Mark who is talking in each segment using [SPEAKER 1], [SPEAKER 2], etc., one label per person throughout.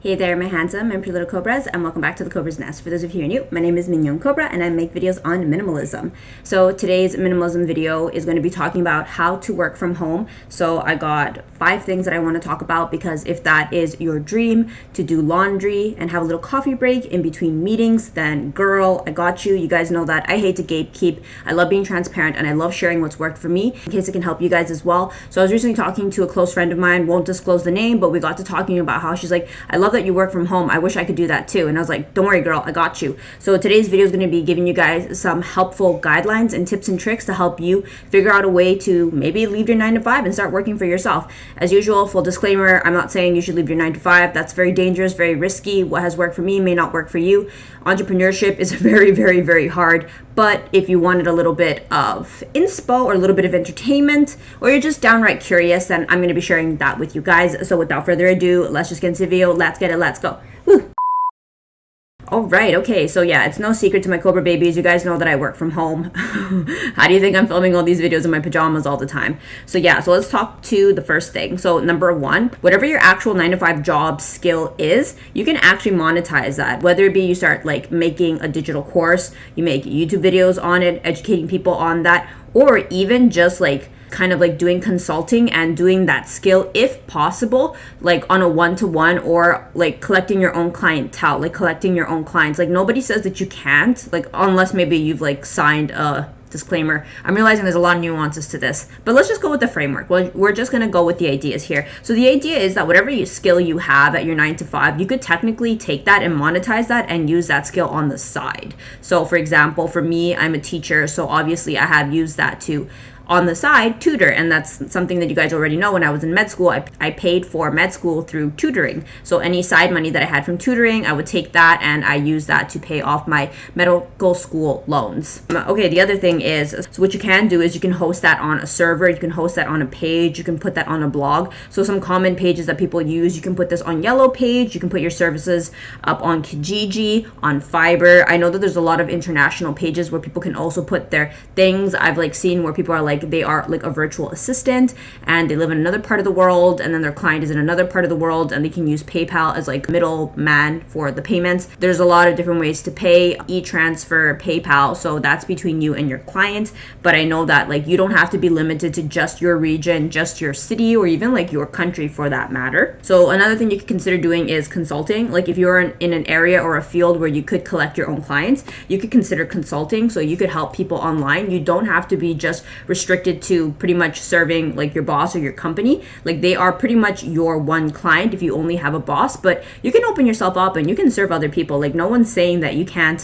[SPEAKER 1] Hey there, my handsome and pretty little Cobras, and welcome back to the Cobra's Nest. For those of you who are new, my name is Mignon Cobra, and I make videos on minimalism. So today's minimalism video is going to be talking about how to work from home. So I got 5 things that I want to talk about, because if that is your dream to do laundry and have a little coffee break in between meetings, then girl, I got you. You guys know that I hate to gatekeep. I love being transparent, and I love sharing what's worked for me in case it can help you guys as well. So I was recently talking to a close friend of mine, won't disclose the name, but we got to talking about how she's like, I love that you work from home. I wish I could do that too. And I was like, don't worry, girl, I got you. So today's video is going to be giving you guys some helpful guidelines and tips and tricks to help you figure out a way to maybe leave your 9 to 5 and start working for yourself. As usual, full disclaimer, I'm not saying you should leave your 9 to 5. That's very dangerous, very risky. What has worked for me may not work for you. Entrepreneurship is very, very, very hard. But if you wanted a little bit of inspo or a little bit of entertainment, or you're just downright curious, then I'm going to be sharing that with you guys. So without further ado, let's just get into the video. Let's get it. Let's go. Woo. All right. Okay. So yeah, it's no secret to my Cobra babies. You guys know that I work from home. How do you think I'm filming all these videos in my pajamas all the time? So yeah, so let's talk to the first thing. So number 1, whatever your actual 9 to 5 job skill is, you can actually monetize that. Whether it be you start like making a digital course, you make YouTube videos on it, educating people on that, or even just like kind of like doing consulting and doing that skill if possible, like on a one-to-one, or like collecting your own clientele, like collecting your own clients. Like nobody says that you can't, like unless maybe you've like signed a disclaimer. I'm realizing there's a lot of nuances to this, but let's just go with the framework. Well, we're just going to go with the ideas here. So the idea is that whatever skill you have at your 9 to 5, you could technically take that and monetize that and use that skill on the side. So for example, for me, I'm a teacher, so obviously I have used that to on the side tutor, and that's something that you guys already know. When I was in med school, I paid for med school through tutoring. So any side money that I had from tutoring, I would take that and I use that to pay off my medical school loans. Okay, the other thing is, so what you can do is you can host that on a server, you can host that on a page, you can put that on a blog. So some common pages that people use, you can put this on Yellow Page, you can put your services up on Kijiji, on Fiverr. I know that there's a lot of international pages where people can also put their things. I've like seen where people are like, they are like a virtual assistant and they live in another part of the world, and then their client is in another part of the world, and they can use PayPal as like middleman for the payments. There's a lot of different ways to pay, e-transfer, PayPal, so that's between you and your client. But I know that like you don't have to be limited to just your region, just your city, or even like your country for that matter. So another thing you could consider doing is consulting. Like if you're in an area or a field where you could collect your own clients, you could consider consulting. So you could help people online. You don't have to be just restricted to pretty much serving like your boss or your company. Like they are pretty much your one client if you only have a boss, but you can open yourself up and you can serve other people. Like no one's saying that you can't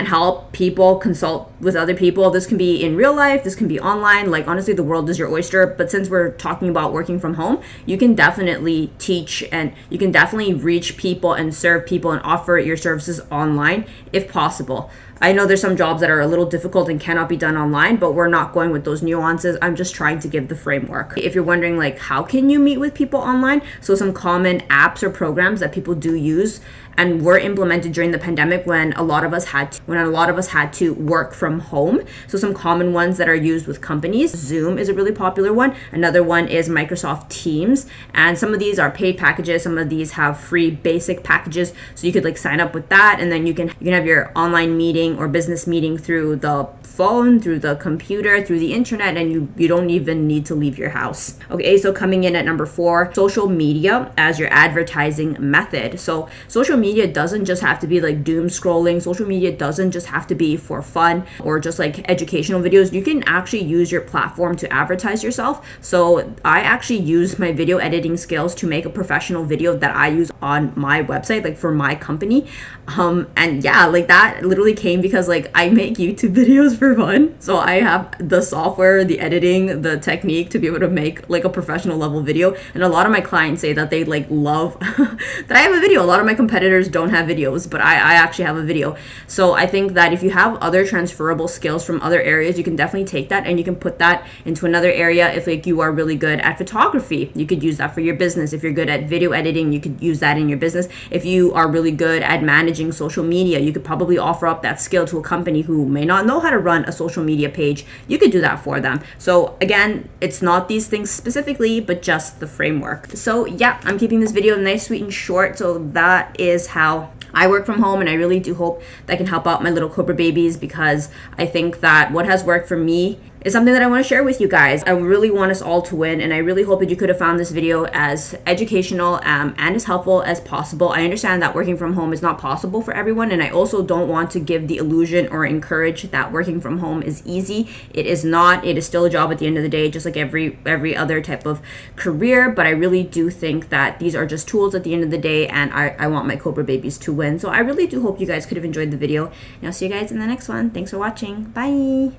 [SPEAKER 1] help people consult with other people. This can be in real life, this can be online. Like honestly, the world is your oyster. But since we're talking about working from home, you can definitely teach and you can definitely reach people and serve people and offer your services online if possible. I know there's some jobs that are a little difficult and cannot be done online, but we're not going with those nuances. I'm just trying to give the framework. If you're wondering like, how can you meet with people online? So some common apps or programs that people do use and were implemented during the pandemic when a lot of us had to work from home. So some common ones that are used with companies, Zoom is a really popular one. Another one is Microsoft Teams, and some of these are paid packages, some of these have free basic packages, so you could like sign up with that, and then you can have your online meeting or business meeting through the phone, through the computer, through the internet, and you don't even need to leave your house. Okay, so coming in at number 4, social media as your advertising method. So social media doesn't just have to be like doom scrolling. Social media doesn't just have to be for fun or just like educational videos. You can actually use your platform to advertise yourself. So I actually use my video editing skills to make a professional video that I use on my website, like for my company. And yeah, like that literally came because like I make YouTube videos for fun. So I have the software, the editing, the technique to be able to make like a professional level video. And a lot of my clients say that they like love that I have a video. A lot of my competitors don't have videos, but I actually have a video. So I think that if you have other transferable skills from other areas, you can definitely take that and you can put that into another area. If like you are really good at photography, you could use that for your business. If you're good at video editing, you could use that in your business. If you are really good at managing social media, you could probably offer up that skill to a company who may not know how to run run a social media page, you could do that for them. So again, it's not these things specifically, but just the framework. So yeah, I'm keeping this video nice, sweet, and short. So that is how I work from home, and I really do hope that can help out my little Cobra babies, because I think that what has worked for me is something that I want to share with you guys. I really want us all to win, and I really hope that you could have found this video as educational and as helpful as possible. I understand that working from home is not possible for everyone, and I also don't want to give the illusion or encourage that working from home is easy. It is not. It is still a job at the end of the day, just like every other type of career, but I really do think that these are just tools at the end of the day, and I want my Cobra babies to win. So I really do hope you guys could have enjoyed the video, and I'll see you guys in the next one. Thanks for watching. Bye!